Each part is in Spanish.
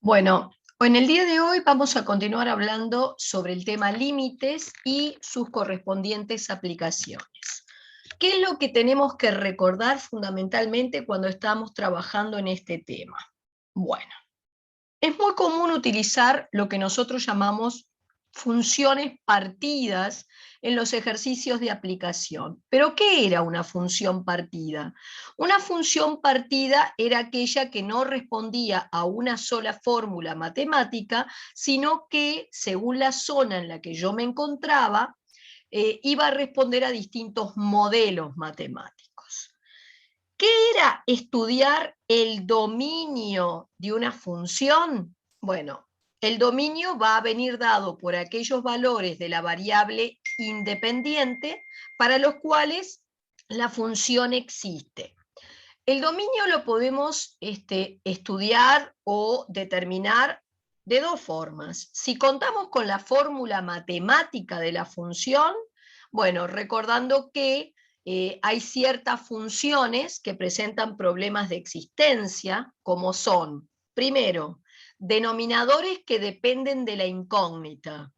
Bueno, en el día de hoy vamos a continuar hablando sobre el tema límites y sus correspondientes aplicaciones. ¿Qué es lo que tenemos que recordar fundamentalmente cuando estamos trabajando en este tema? Bueno, es muy común utilizar lo que nosotros llamamos funciones partidas en los ejercicios de aplicación. ¿Pero qué era una función partida? Una función partida era aquella que no respondía a una sola fórmula matemática, sino que, según la zona en la que yo me encontraba, iba a responder a distintos modelos matemáticos. ¿Qué era estudiar el dominio de una función? Bueno, el dominio va a venir dado por aquellos valores de la variable independiente para los cuales la función existe. El dominio lo podemos estudiar o determinar de dos formas. Si contamos con la fórmula matemática de la función, bueno, recordando que hay ciertas funciones que presentan problemas de existencia, como son, primero, denominadores que dependen de la incógnita.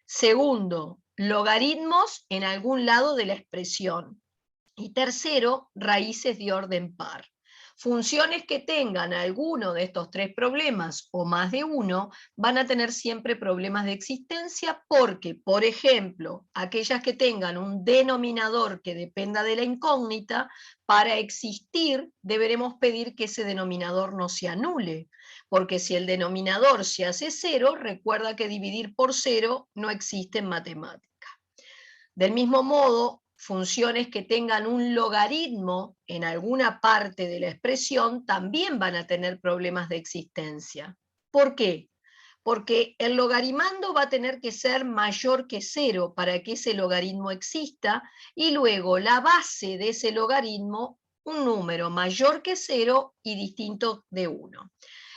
Segundo, logaritmos en algún lado de la expresión. Y tercero, raíces de orden par. Funciones que tengan alguno de estos tres problemas o más de uno van a tener siempre problemas de existencia porque, por ejemplo, aquellas que tengan un denominador que dependa de la incógnita, para existir deberemos pedir que ese denominador no se anule, porque si el denominador se hace cero, recuerda que dividir por cero no existe en matemáticas. Del mismo modo, funciones que tengan un logaritmo en alguna parte de la expresión también van a tener problemas de existencia. ¿Por qué? Porque el logaritmando va a tener que ser mayor que cero para que ese logaritmo exista, y luego la base de ese logaritmo, un número mayor que cero y distinto de 1.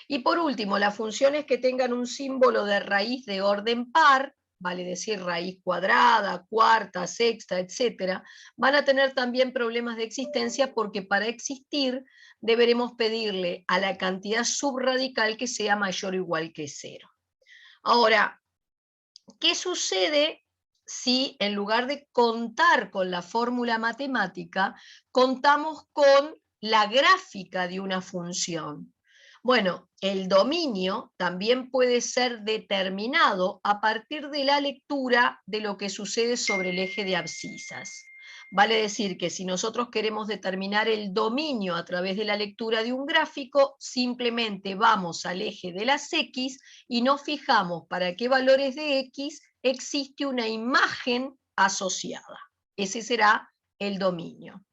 Y por último, las funciones que tengan un símbolo de raíz de orden par, vale decir raíz cuadrada, cuarta, sexta, etcétera, van a tener también problemas de existencia porque para existir deberemos pedirle a la cantidad subradical que sea mayor o igual que cero. Ahora, ¿qué sucede si en lugar de contar con la fórmula matemática, contamos con la gráfica de una función? Bueno, el dominio también puede ser determinado a partir de la lectura de lo que sucede sobre el eje de abscisas. Vale decir que si nosotros queremos determinar el dominio a través de la lectura de un gráfico, simplemente vamos al eje de las X y nos fijamos para qué valores de X existe una imagen asociada. Ese será el dominio.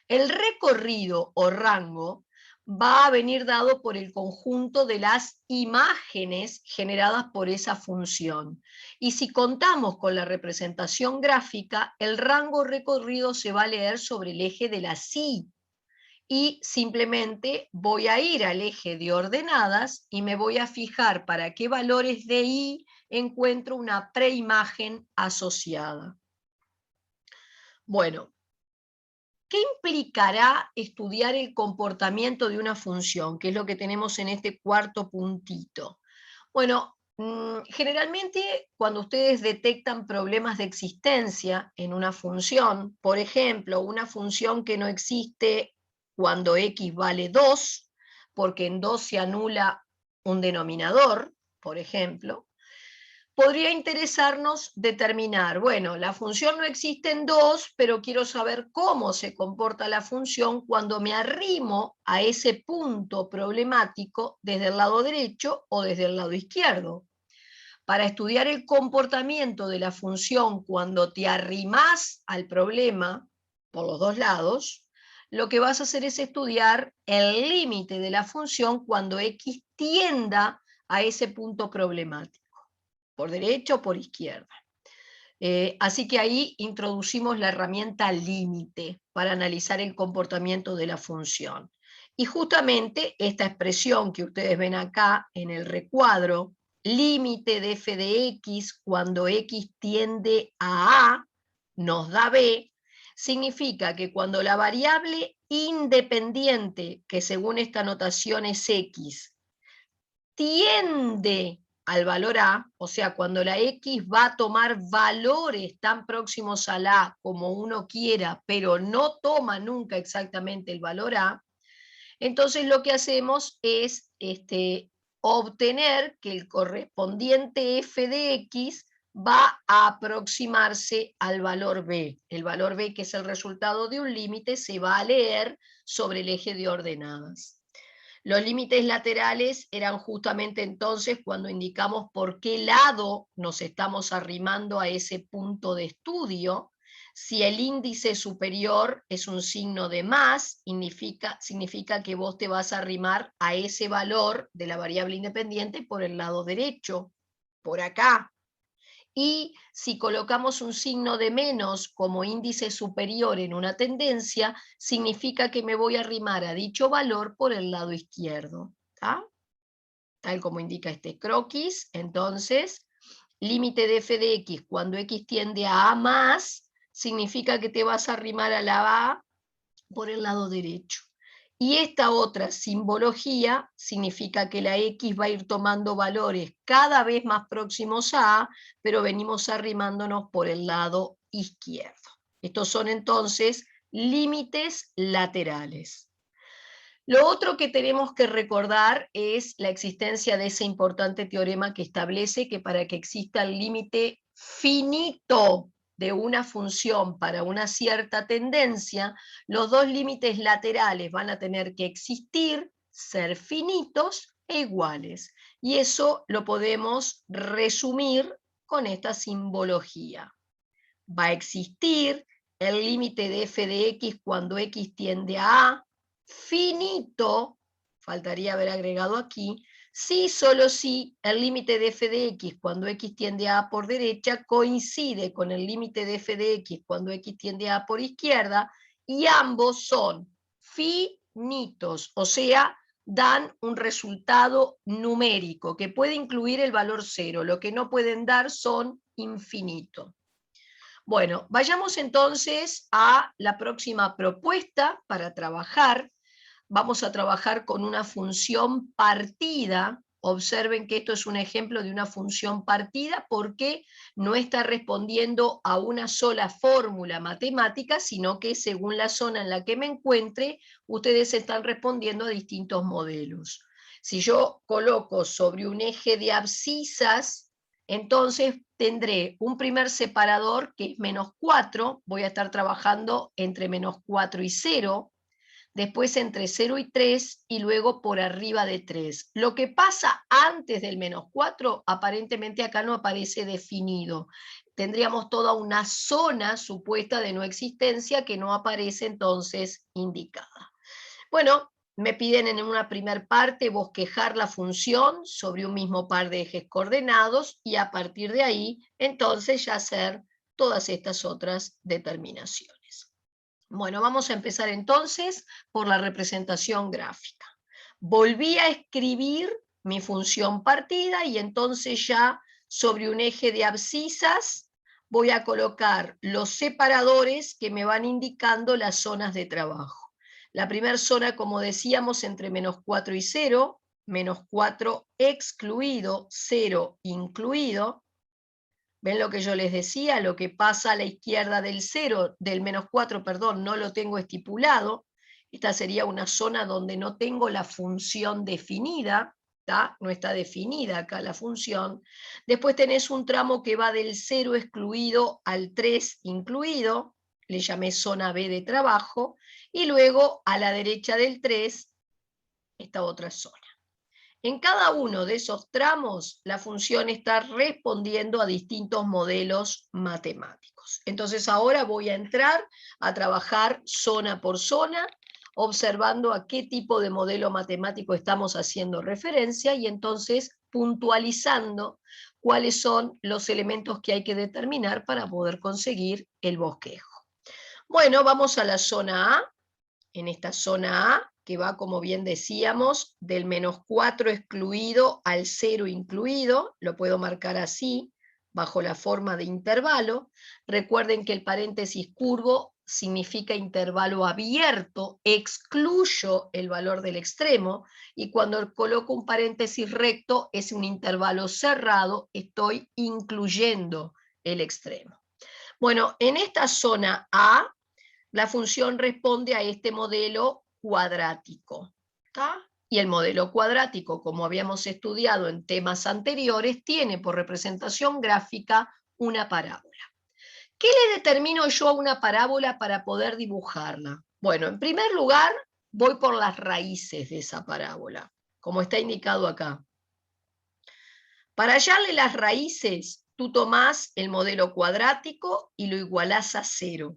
El recorrido o rango va a venir dado por el conjunto de las imágenes generadas por esa función. Y si contamos con la representación gráfica, el rango recorrido se va a leer sobre el eje de las Y. Y simplemente voy a ir al eje de ordenadas y me voy a fijar para qué valores de Y encuentro una preimagen asociada. Bueno, ¿qué implicará estudiar el comportamiento de una función? Que es lo que tenemos en este cuarto puntito. Bueno, generalmente cuando ustedes detectan problemas de existencia en una función, por ejemplo, una función que no existe cuando x vale 2, porque en 2 se anula un denominador, por ejemplo, podría interesarnos determinar, bueno, la función no existe en 2, pero quiero saber cómo se comporta la función cuando me arrimo a ese punto problemático desde el lado derecho o desde el lado izquierdo. Para estudiar el comportamiento de la función cuando te arrimás al problema por los dos lados, lo que vas a hacer es estudiar el límite de la función cuando x tienda a ese punto problemático, por derecha o por izquierda. Así que ahí introducimos la herramienta límite para analizar el comportamiento de la función. Y justamente esta expresión que ustedes ven acá en el recuadro, límite de f de x cuando x tiende a nos da b, significa que cuando la variable independiente, que según esta notación es x, tiende al valor A, o sea, cuando la X va a tomar valores tan próximos al A como uno quiera, pero no toma nunca exactamente el valor A, entonces lo que hacemos es obtener que el correspondiente f de x va a aproximarse al valor b. El valor b, que es el resultado de un límite, se va a leer sobre el eje de ordenadas. Los límites laterales eran justamente entonces cuando indicamos por qué lado nos estamos arrimando a ese punto de estudio. Si el índice superior es un signo de más, significa que vos te vas a arrimar a ese valor de la variable independiente por el lado derecho, por acá. Y si colocamos un signo de menos como índice superior en una tendencia, significa que me voy a arrimar a dicho valor por el lado izquierdo. ¿Tá? Tal como indica este croquis, entonces, límite de f de x cuando x tiende a más, significa que te vas a arrimar a la a por el lado derecho. Y esta otra simbología significa que la X va a ir tomando valores cada vez más próximos a A, pero venimos arrimándonos por el lado izquierdo. Estos son entonces límites laterales. Lo otro que tenemos que recordar es la existencia de ese importante teorema que establece que para que exista el límite finito de una función para una cierta tendencia, los dos límites laterales van a tener que existir, ser finitos e iguales. Y eso lo podemos resumir con esta simbología. Va a existir el límite de f de x cuando x tiende a A, finito, faltaría haber agregado aquí, si solo si el límite de f de x cuando x tiende a A por derecha coincide con el límite de f de x cuando x tiende a A por izquierda, y ambos son finitos, o sea, dan un resultado numérico que puede incluir el valor 0, lo que no pueden dar son infinitos. Bueno, vayamos entonces a la próxima propuesta para trabajar. Vamos a trabajar con una función partida. Observen que esto es un ejemplo de una función partida porque no está respondiendo a una sola fórmula matemática, sino que según la zona en la que me encuentre, ustedes están respondiendo a distintos modelos. Si yo coloco sobre un eje de abscisas, entonces tendré un primer separador que es menos 4, voy a estar trabajando entre menos 4 y 0, después entre 0 y 3 y luego por arriba de 3. Lo que pasa antes del menos 4, aparentemente acá no aparece definido. Tendríamos toda una zona supuesta de no existencia que no aparece entonces indicada. Bueno, me piden en una primer parte bosquejar la función sobre un mismo par de ejes coordenados y a partir de ahí, entonces ya hacer todas estas otras determinaciones. Bueno, vamos a empezar entonces por la representación gráfica. Volví a escribir mi función partida y entonces ya sobre un eje de abscisas voy a colocar los separadores que me van indicando las zonas de trabajo. La primera zona, como decíamos, entre menos 4 y 0, menos 4 excluido, 0 incluido. ¿Ven lo que yo les decía? Lo que pasa a la izquierda del 0, del menos 4, perdón, no lo tengo estipulado. Esta sería una zona donde no tengo la función definida, ¿tá? No está definida acá la función. Después tenés un tramo que va del 0 excluido al 3 incluido, le llamé zona B de trabajo, y luego a la derecha del 3, esta otra zona. En cada uno de esos tramos, la función está respondiendo a distintos modelos matemáticos. Entonces ahora voy a entrar a trabajar zona por zona, observando a qué tipo de modelo matemático estamos haciendo referencia y entonces puntualizando cuáles son los elementos que hay que determinar para poder conseguir el bosquejo. Bueno, vamos a la zona A. En esta zona A, que va, como bien decíamos, del menos 4 excluido al 0 incluido, lo puedo marcar así, bajo la forma de intervalo. Recuerden que el paréntesis curvo significa intervalo abierto, excluyo el valor del extremo, y cuando coloco un paréntesis recto es un intervalo cerrado, estoy incluyendo el extremo. Bueno, en esta zona A, la función responde a este modelo cuadrático, ¿tá? Y el modelo cuadrático, como habíamos estudiado en temas anteriores, tiene por representación gráfica una parábola. ¿Qué le determino yo a una parábola para poder dibujarla? Bueno, en primer lugar, voy por las raíces de esa parábola, como está indicado acá. Para hallarle las raíces, tú tomás el modelo cuadrático y lo igualás a 0.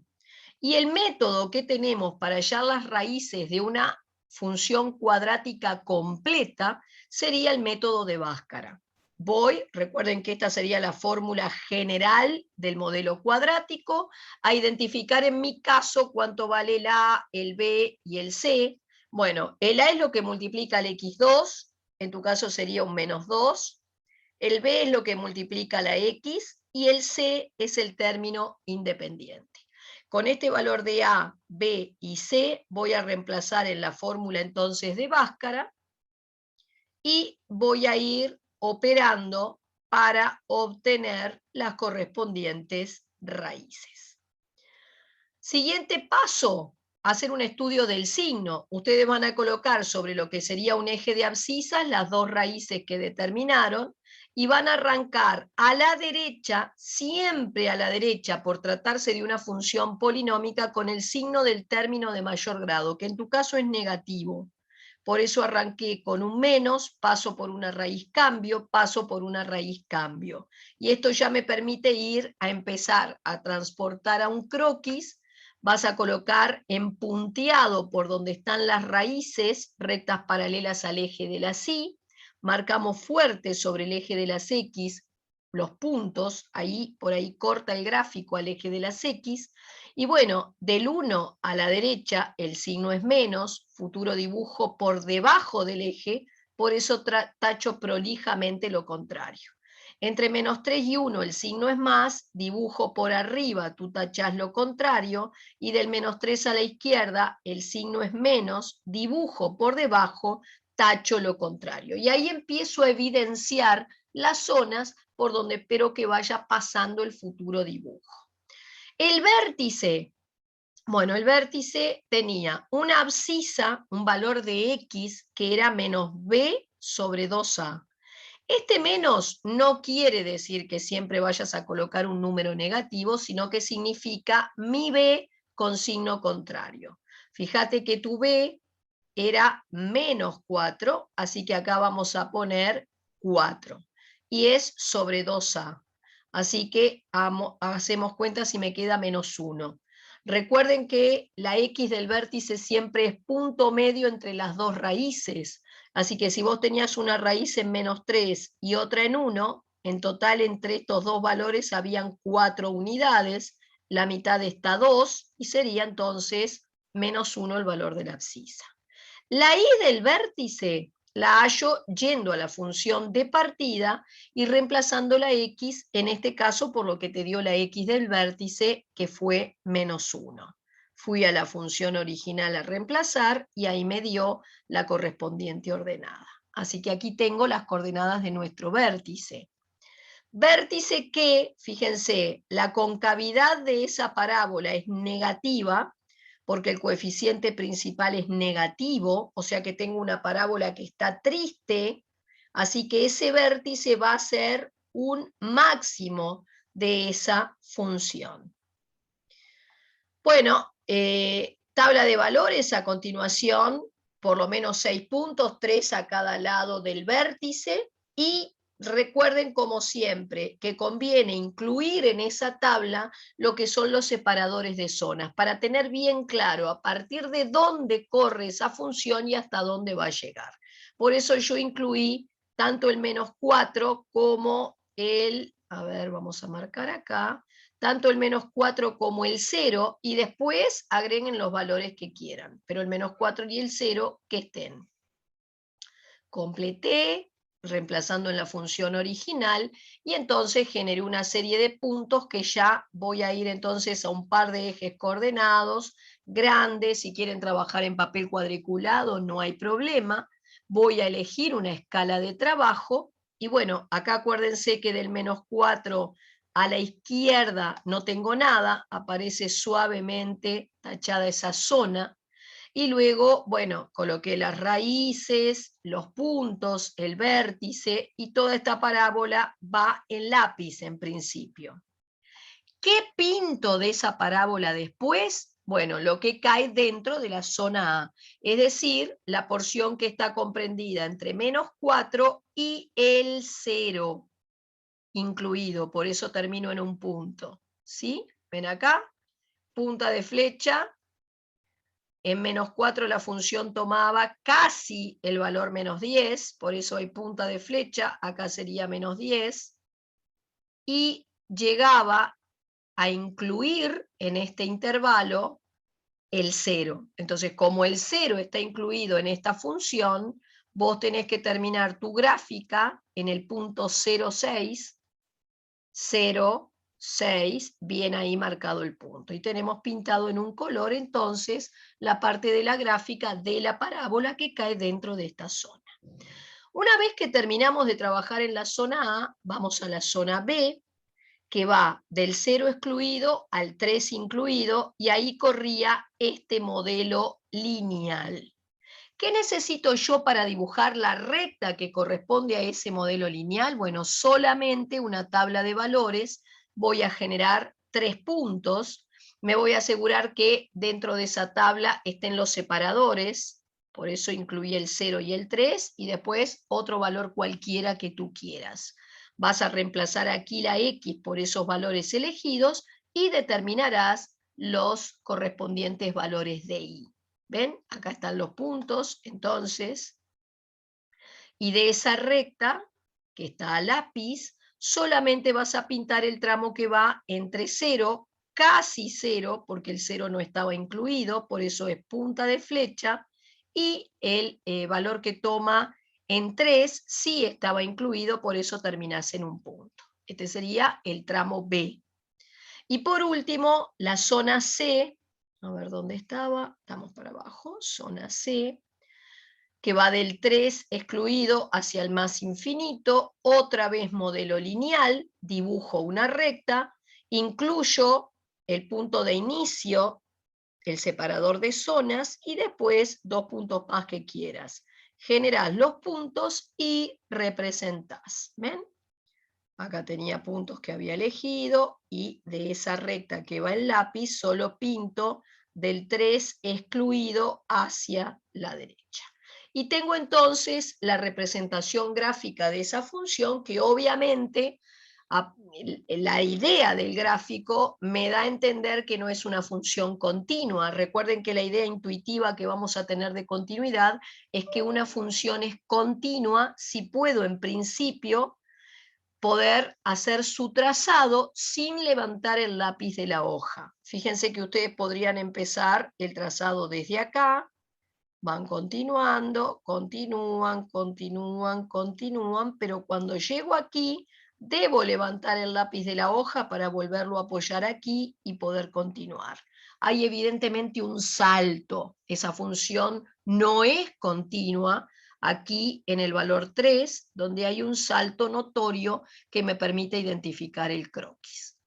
Y el método que tenemos para hallar las raíces de una función cuadrática completa sería el método de Bhaskara. Recuerden que esta sería la fórmula general del modelo cuadrático, a identificar en mi caso cuánto vale el A, el B y el C. Bueno, el A es lo que multiplica el X2, en tu caso sería un -2, el B es lo que multiplica la X y el C es el término independiente. Con este valor de A, B y C voy a reemplazar en la fórmula entonces de Bhaskara y voy a ir operando para obtener las correspondientes raíces. Siguiente paso, hacer un estudio del signo. Ustedes van a colocar sobre lo que sería un eje de abscisas las dos raíces que determinaron y van a arrancar a la derecha, siempre a la derecha, por tratarse de una función polinómica, con el signo del término de mayor grado, que en tu caso es negativo. Por eso arranqué con un menos, paso por una raíz cambio, paso por una raíz cambio. Y esto ya me permite ir a empezar a transportar a un croquis. Vas a colocar en punteado por donde están las raíces rectas paralelas al eje de las Y. Marcamos fuerte sobre el eje de las X los puntos, ahí por ahí corta el gráfico al eje de las X. Y bueno, del 1 a la derecha el signo es menos, futuro dibujo por debajo del eje, por eso tacho prolijamente lo contrario. Entre -3 y 1 el signo es más, dibujo por arriba, tú tachás lo contrario, y del -3 a la izquierda el signo es menos, dibujo por debajo, tacho lo contrario. Y ahí empiezo a evidenciar las zonas por donde espero que vaya pasando el futuro dibujo. El vértice, bueno, el vértice tenía una abscisa, un valor de X, que era -b sobre 2a. Este menos no quiere decir que siempre vayas a colocar un número negativo, sino que significa mi b con signo contrario. Fíjate que tu b era -4, así que acá vamos a poner 4. Y es sobre 2a. Así que hacemos cuenta si me queda -1. Recuerden que la X del vértice siempre es punto medio entre las dos raíces. Así que si vos tenías una raíz en -3 y otra en 1, en total entre estos dos valores habían 4 unidades, la mitad está 2, y sería entonces -1 el valor de la abscisa. La Y del vértice la hallo yendo a la función de partida y reemplazando la X, en este caso por lo que te dio la X del vértice, que fue -1. Fui a la función original a reemplazar y ahí me dio la correspondiente ordenada. Así que aquí tengo las coordenadas de nuestro vértice. Vértice que, fíjense, la concavidad de esa parábola es negativa, porque el coeficiente principal es negativo, o sea que tengo una parábola que está triste, así que ese vértice va a ser un máximo de esa función. Bueno, tabla de valores a continuación, por lo menos 6 puntos, 3 a cada lado del vértice, y recuerden como siempre que conviene incluir en esa tabla lo que son los separadores de zonas, para tener bien claro a partir de dónde corre esa función y hasta dónde va a llegar. Por eso yo incluí tanto el -4 como el, a ver, vamos a marcar acá, tanto el -4 como el 0, y después agreguen los valores que quieran, pero el -4 y el 0 que estén. Completé, reemplazando en la función original, y entonces generé una serie de puntos que ya voy a ir entonces a un par de ejes coordenados grandes. Si quieren trabajar en papel cuadriculado no hay problema. Voy a elegir una escala de trabajo, y bueno, acá acuérdense que del -4 a la izquierda no tengo nada, aparece suavemente tachada esa zona. Y luego, bueno, coloqué las raíces, los puntos, el vértice, y toda esta parábola va en lápiz en principio. ¿Qué pinto de esa parábola después? Bueno, lo que cae dentro de la zona A, es decir, la porción que está comprendida entre -4 y el 0 incluido, por eso termino en un punto. ¿Sí? ¿Ven acá? Punta de flecha. En -4 la función tomaba casi el valor -10, por eso hay punta de flecha, acá sería -10, y llegaba a incluir en este intervalo el 0. Entonces, como el 0 está incluido en esta función, vos tenés que terminar tu gráfica en el punto 0,6, 0,6, bien ahí marcado el punto. Y tenemos pintado en un color entonces la parte de la gráfica de la parábola que cae dentro de esta zona. Una vez que terminamos de trabajar en la zona A, vamos a la zona B, que va del 0 excluido al 3 incluido, y ahí corría este modelo lineal. ¿Qué necesito yo para dibujar la recta que corresponde a ese modelo lineal? Bueno, solamente una tabla de valores. Voy a generar 3 puntos. Me voy a asegurar que dentro de esa tabla estén los separadores. Por eso incluí el 0 y el 3. Y después otro valor cualquiera que tú quieras. Vas a reemplazar aquí la X por esos valores elegidos y determinarás los correspondientes valores de Y. ¿Ven? Acá están los puntos, entonces, y de esa recta, que está a lápiz, solamente vas a pintar el tramo que va entre 0, casi 0, porque el 0 no estaba incluido, por eso es punta de flecha, y el valor que toma en 3 sí estaba incluido, por eso terminás en un punto. Este sería el tramo B. Y por último, la zona C, a ver dónde estaba, estamos para abajo, zona C, que va del 3 excluido hacia el más infinito, otra vez modelo lineal, dibujo una recta, incluyo el punto de inicio, el separador de zonas, y después 2 puntos más que quieras. Generás los puntos y representás. ¿Ven? Acá tenía puntos que había elegido, y de esa recta que va el lápiz solo pinto del 3 excluido hacia la derecha. Y tengo entonces la representación gráfica de esa función, que obviamente la idea del gráfico me da a entender que no es una función continua. Recuerden que la idea intuitiva que vamos a tener de continuidad es que una función es continua si puedo en principio poder hacer su trazado sin levantar el lápiz de la hoja. Fíjense que ustedes podrían empezar el trazado desde acá, van continuando, continúan, continúan, continúan, pero cuando llego aquí, debo levantar el lápiz de la hoja para volverlo a apoyar aquí y poder continuar. Hay evidentemente un salto, esa función no es continua, aquí en el valor 3, donde hay un salto notorio que me permite identificar el croquis.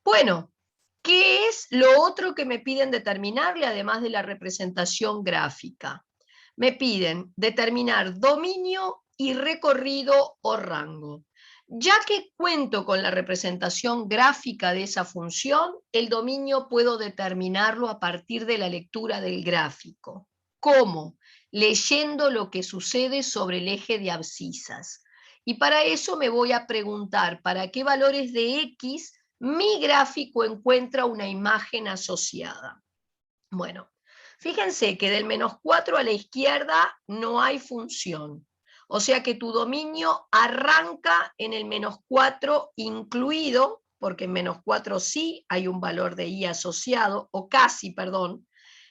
Bueno, ¿qué es lo otro que me piden determinarle, además de la representación gráfica? Me piden determinar dominio y recorrido o rango. Ya que cuento con la representación gráfica de esa función, el dominio puedo determinarlo a partir de la lectura del gráfico. ¿Cómo? Leyendo lo que sucede sobre el eje de abscisas. Y para eso me voy a preguntar para qué valores de X mi gráfico encuentra una imagen asociada. Bueno, fíjense que del -4 a la izquierda no hay función. O sea que tu dominio arranca en el -4 incluido, porque en -4 sí hay un valor de Y asociado, o casi, perdón,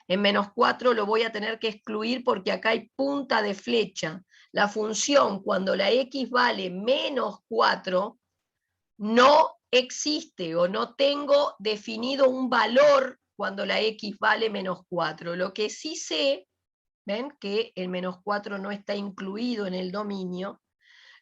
En menos 4 lo voy a tener que excluir porque acá hay punta de flecha. La función, cuando la x vale menos 4, no existe o no tengo definido un valor cuando la x vale menos 4. Lo que sí sé, ven que el menos 4 no está incluido en el dominio,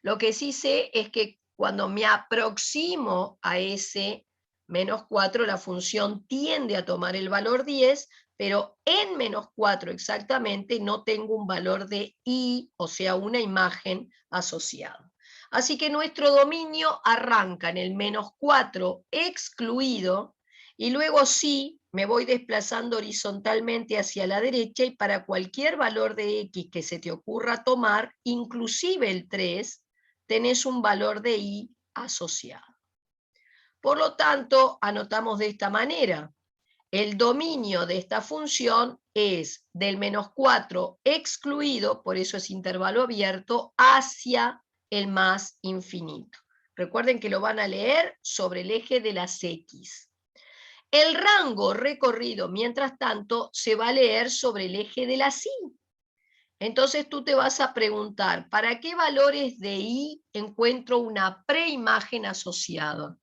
lo que sí sé es que cuando me aproximo a ese menos 4, la función tiende a tomar el valor 10, pero en menos 4 exactamente no tengo un valor de i, o sea, una imagen asociada. Así que nuestro dominio arranca en el menos 4 excluido, y luego sí me voy desplazando horizontalmente hacia la derecha, y para cualquier valor de x que se te ocurra tomar, inclusive el 3, tenés un valor de i asociado. Por lo tanto, anotamos de esta manera. El dominio de esta función es del menos 4 excluido, por eso es intervalo abierto, hacia el más infinito. Recuerden que lo van a leer sobre el eje de las x. El rango recorrido, mientras tanto, se va a leer sobre el eje de las y. Entonces tú te vas a preguntar, ¿para qué valores de i encuentro una preimagen asociada?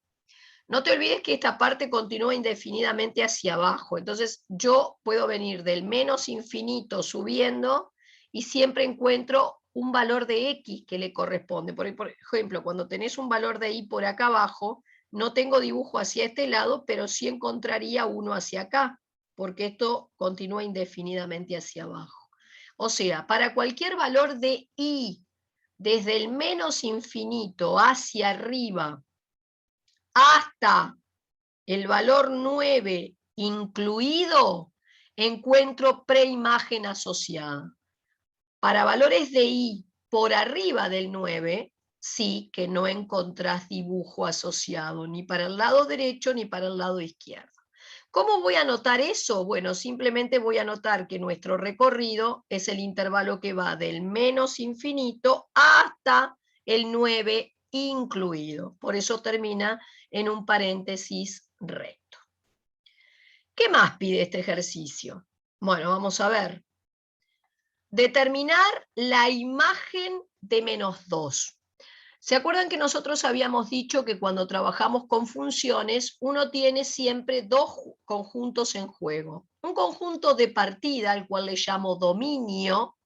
No te olvides que esta parte continúa indefinidamente hacia abajo, entonces yo puedo venir del menos infinito subiendo y siempre encuentro un valor de x que le corresponde. Por ejemplo, cuando tenés un valor de i por acá abajo, no tengo dibujo hacia este lado, pero sí encontraría uno hacia acá, porque esto continúa indefinidamente hacia abajo. O sea, para cualquier valor de i, desde el menos infinito hacia arriba, hasta el valor 9 incluido, encuentro preimagen asociada. Para valores de i por arriba del 9, sí que no encontrás dibujo asociado, ni para el lado derecho ni para el lado izquierdo. ¿Cómo voy a anotar eso? Bueno, simplemente voy a anotar que nuestro recorrido es el intervalo que va del menos infinito hasta el 9 incluido. Por eso termina en un paréntesis recto. ¿Qué más pide este ejercicio? Bueno, vamos a ver. Determinar la imagen de menos 2. ¿Se acuerdan que nosotros habíamos dicho que cuando trabajamos con funciones, uno tiene siempre dos conjuntos en juego? Un conjunto de partida, al cual le llamo dominio,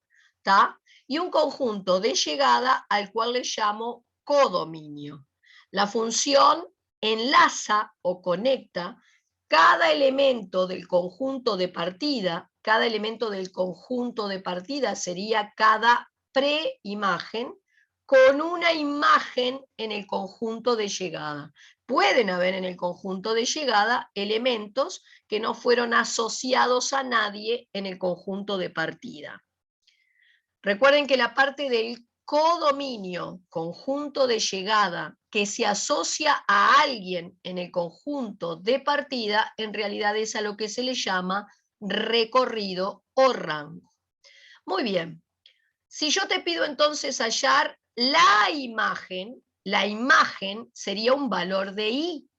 ¿tá? Y un conjunto de llegada, al cual le llamo codominio. La función enlaza o conecta cada elemento del conjunto de partida. Cada elemento del conjunto de partida sería cada preimagen, con una imagen en el conjunto de llegada. Pueden haber en el conjunto de llegada elementos que no fueron asociados a nadie en el conjunto de partida. Recuerden que la parte del codominio, conjunto de llegada, que se asocia a alguien en el conjunto de partida, en realidad es a lo que se le llama recorrido o rango. Muy bien. Si yo te pido entonces hallar la imagen sería un valor de i.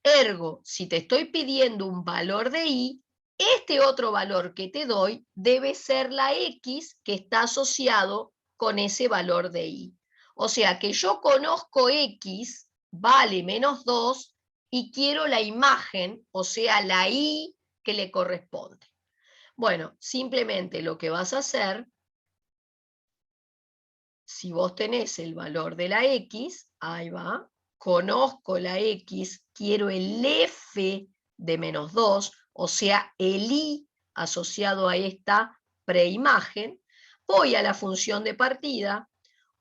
Ergo, si te estoy pidiendo un valor de i, este otro valor que te doy debe ser la x que está asociado con ese valor de i. O sea que yo conozco x, vale menos 2, y quiero la imagen, o sea la i que le corresponde. Bueno, simplemente lo que vas a hacer, si vos tenés el valor de la x, ahí va, conozco la x, quiero el f de menos 2, o sea, el i asociado a esta preimagen, voy a la función de partida,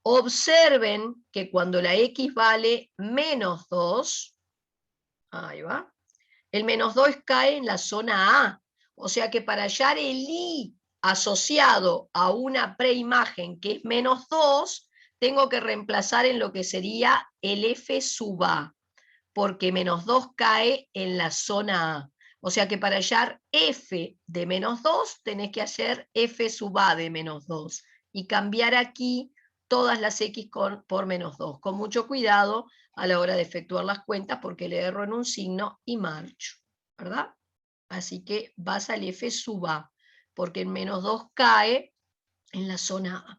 observen que cuando la x vale menos 2, ahí va, el menos 2 cae en la zona A, o sea que para hallar el i asociado a una preimagen que es menos 2, tengo que reemplazar en lo que sería el f sub a, porque menos 2 cae en la zona A. O sea que para hallar f de menos 2, tenés que hacer f sub a de menos 2 y cambiar aquí todas las x por menos 2, con mucho cuidado a la hora de efectuar las cuentas porque le erro en un signo y marcho, ¿verdad? Así que vas al F sub A, porque el menos 2 cae en la zona A.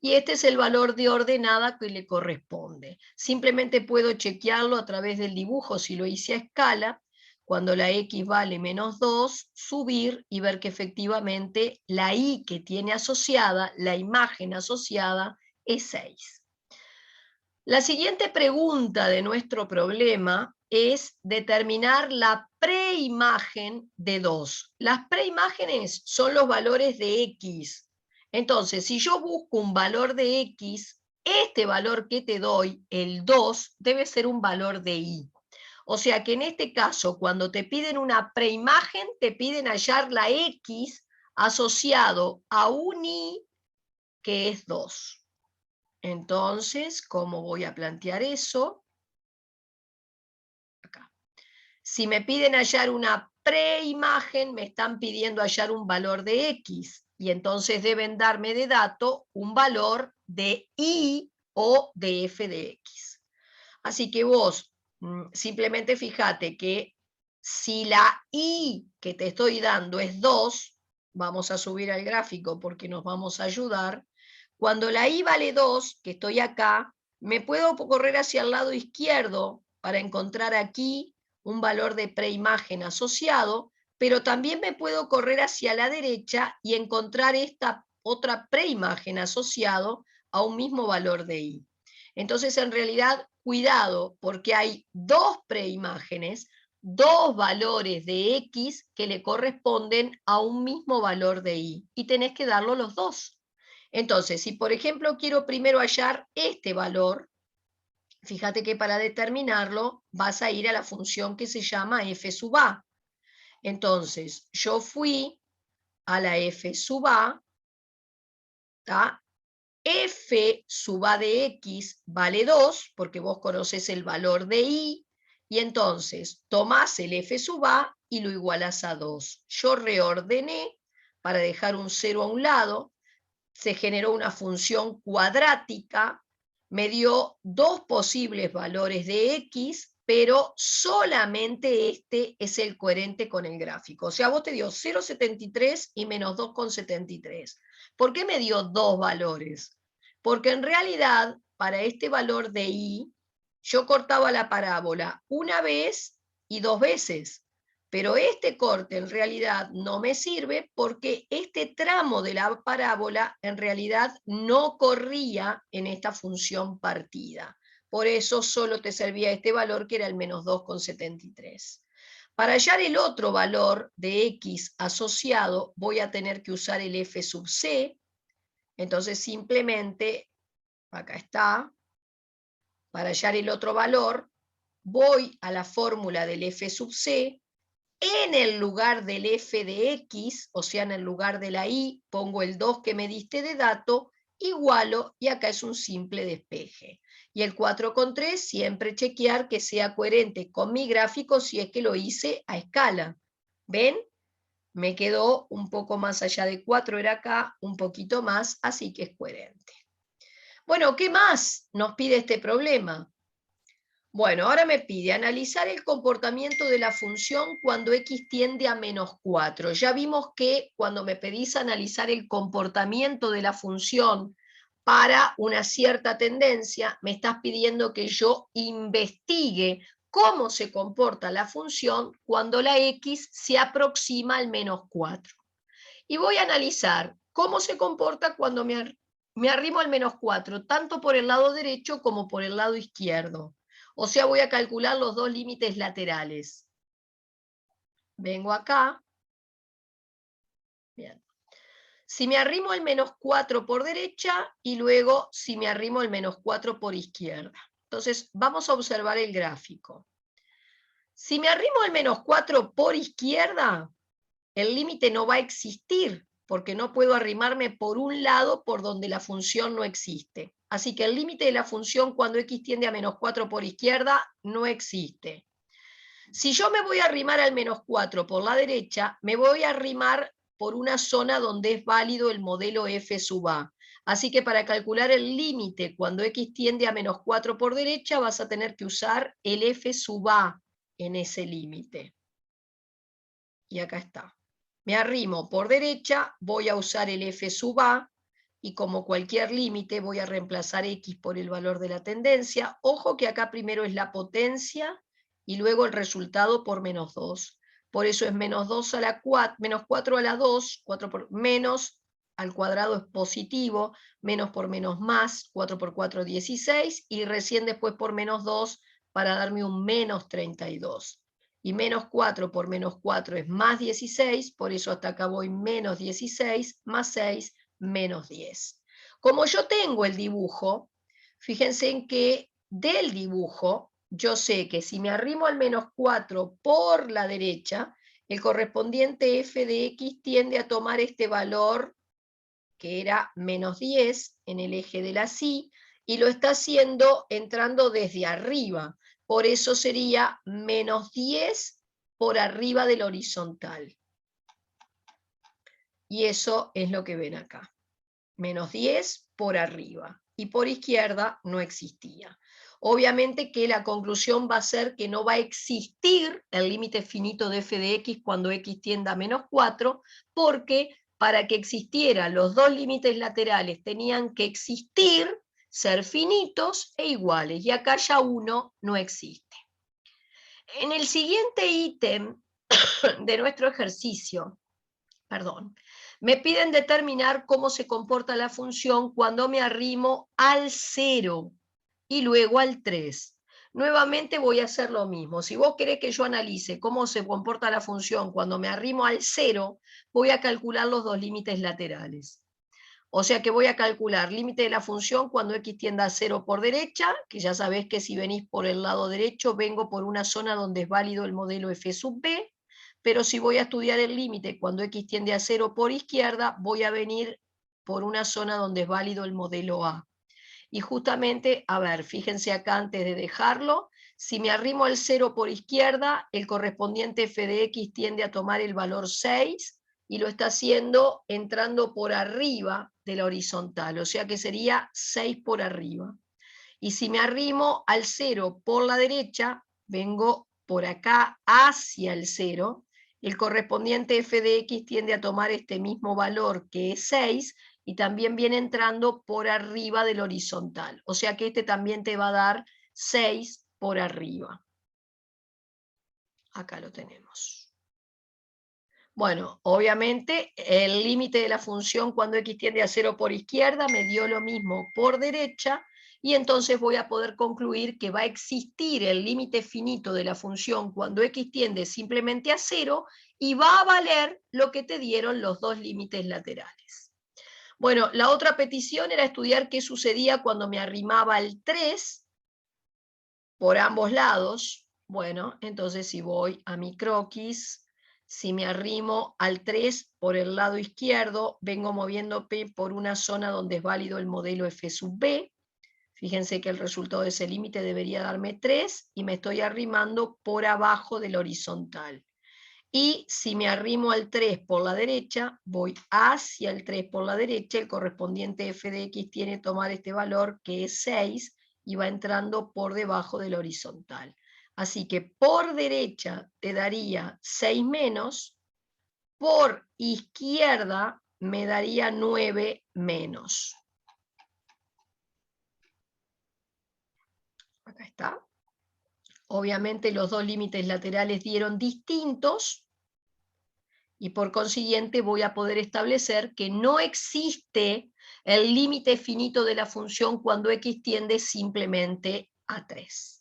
Y este es el valor de ordenada que le corresponde. Simplemente puedo chequearlo a través del dibujo si lo hice a escala. Cuando la X vale menos 2, subir y ver que efectivamente la Y que tiene asociada, la imagen asociada, es 6. La siguiente pregunta de nuestro problema es determinar la preimagen de 2. Las preimágenes son los valores de X. Entonces, si yo busco un valor de X, este valor que te doy, el 2, debe ser un valor de Y. O sea que en este caso, cuando te piden una preimagen, te piden hallar la X asociado a un Y que es 2. Entonces, ¿cómo voy a plantear eso? Acá. Si me piden hallar una preimagen, me están pidiendo hallar un valor de X, y entonces deben darme de dato un valor de Y o de F de X. Así que vos simplemente fíjate que si la Y que te estoy dando es 2, vamos a subir al gráfico porque nos vamos a ayudar. Cuando la Y vale 2, que estoy acá, me puedo correr hacia el lado izquierdo para encontrar aquí un valor de preimagen asociado, pero también me puedo correr hacia la derecha y encontrar esta otra preimagen asociado a un mismo valor de Y. Entonces, en realidad, cuidado, porque hay dos preimágenes, dos valores de X que le corresponden a un mismo valor de Y, y tenés que darlo los dos. Entonces, si por ejemplo quiero primero hallar este valor, fíjate que para determinarlo vas a ir a la función que se llama f sub a. Entonces, yo fui a la f sub a, ¿tá? F sub a de X vale 2, porque vos conoces el valor de Y, y entonces tomás el F sub a y lo igualás a 2. Yo reordené para dejar un 0 a un lado, se generó una función cuadrática, me dio dos posibles valores de X, pero solamente este es el coherente con el gráfico. O sea, vos te dio 0,73 y menos 2,73. ¿Por qué me dio dos valores? Porque en realidad, para este valor de Y, yo cortaba la parábola una vez y dos veces. Pero este corte en realidad no me sirve porque este tramo de la parábola en realidad no corría en esta función partida. Por eso solo te servía este valor que era el menos 2,73. Para hallar el otro valor de X asociado voy a tener que usar el F sub C. Entonces simplemente, acá está, para hallar el otro valor voy a la fórmula del F sub C. En el lugar del F de X, o sea, en el lugar de la Y, pongo el 2 que me diste de dato, igualo, y acá es un simple despeje. Y el 4,3, siempre chequear que sea coherente con mi gráfico si es que lo hice a escala. ¿Ven? Me quedó un poco más allá de 4, era acá, un poquito más, así que es coherente. Bueno, ¿qué más nos pide este problema? Bueno, ahora me pide analizar el comportamiento de la función cuando x tiende a menos 4. Ya vimos que cuando me pedís analizar el comportamiento de la función para una cierta tendencia, me estás pidiendo que yo investigue cómo se comporta la función cuando la x se aproxima al menos 4. Y voy a analizar cómo se comporta cuando me arrimo al menos 4, tanto por el lado derecho como por el lado izquierdo. O sea, voy a calcular los dos límites laterales. Vengo acá. Bien. Si me arrimo al menos 4 por derecha y luego si me arrimo al menos 4 por izquierda. Entonces, vamos a observar el gráfico. Si me arrimo al menos 4 por izquierda, el límite no va a existir, porque no puedo arrimarme por un lado por donde la función no existe. Así que el límite de la función cuando x tiende a menos 4 por izquierda no existe. Si yo me voy a arrimar al menos 4 por la derecha, me voy a arrimar por una zona donde es válido el modelo f sub a. Así que para calcular el límite cuando x tiende a menos 4 por derecha, vas a tener que usar el f sub a en ese límite. y acá está. Me arrimo por derecha, voy a usar el f sub a, y como cualquier límite voy a reemplazar x por el valor de la tendencia. Ojo que acá primero es la potencia, y luego el resultado por menos 2. Por eso es menos 2 a la 4, menos 4 a la 2, 4 por menos al cuadrado es positivo, menos por menos más, 4 por 4, 16, y recién después por menos 2 para darme un menos 32. Y menos 4 por menos 4 es más 16, por eso hasta acá voy menos 16, más 6, menos 10. Como yo tengo el dibujo, fíjense en que del dibujo, yo sé que si me arrimo al menos 4 por la derecha, el correspondiente f de x tiende a tomar este valor, que era menos 10 en el eje de la Y, y lo está haciendo entrando desde arriba. Por eso sería menos 10 por arriba del horizontal. Y eso es lo que ven acá. Menos 10 por arriba. Y por izquierda no existía. Obviamente que la conclusión va a ser que no va a existir el límite finito de f de x cuando x tienda a menos 4, porque para que existieran los dos límites laterales tenían que existir, ser finitos e iguales, y acá ya uno no existe. En el siguiente ítem de nuestro ejercicio, me piden determinar cómo se comporta la función cuando me arrimo al 0 y luego al 3. Nuevamente voy a hacer lo mismo. Si vos querés que yo analice cómo se comporta la función cuando me arrimo al 0, voy a calcular los dos límites laterales. O sea que voy a calcular límite de la función cuando x tienda a 0 por derecha, que ya sabés que si venís por el lado derecho, vengo por una zona donde es válido el modelo f sub b, pero si voy a estudiar el límite cuando x tiende a 0 por izquierda, voy a venir por una zona donde es válido el modelo A. Y justamente, a ver, fíjense acá antes de dejarlo, si me arrimo al 0 por izquierda, el correspondiente f de x tiende a tomar el valor 6, y lo está haciendo entrando por arriba de la horizontal, o sea que sería 6 por arriba. Y si me arrimo al 0 por la derecha, vengo por acá hacia el 0, el correspondiente f de x tiende a tomar este mismo valor que es 6, y también viene entrando por arriba del horizontal. O sea que este también te va a dar 6 por arriba. Acá lo tenemos. Bueno, obviamente el límite de la función cuando x tiende a 0 por izquierda me dio lo mismo por derecha, y entonces voy a poder concluir que va a existir el límite finito de la función cuando x tiende simplemente a 0, y va a valer lo que te dieron los dos límites laterales. Bueno, la otra petición era estudiar qué sucedía cuando me arrimaba al 3 por ambos lados. Bueno, entonces si voy a mi croquis, si me arrimo al 3 por el lado izquierdo, vengo moviendo P por una zona donde es válido el modelo f sub b. Fíjense que el resultado de ese límite debería darme 3, y me estoy arrimando por abajo del horizontal. Y si me arrimo al 3 por la derecha, voy hacia el 3 por la derecha, el correspondiente f de x tiene que tomar este valor que es 6, y va entrando por debajo del horizontal. Así que por derecha te daría 6 menos, por izquierda me daría 9 menos. Acá está. Obviamente los dos límites laterales dieron distintos, y por consiguiente voy a poder establecer que no existe el límite finito de la función cuando x tiende simplemente a 3.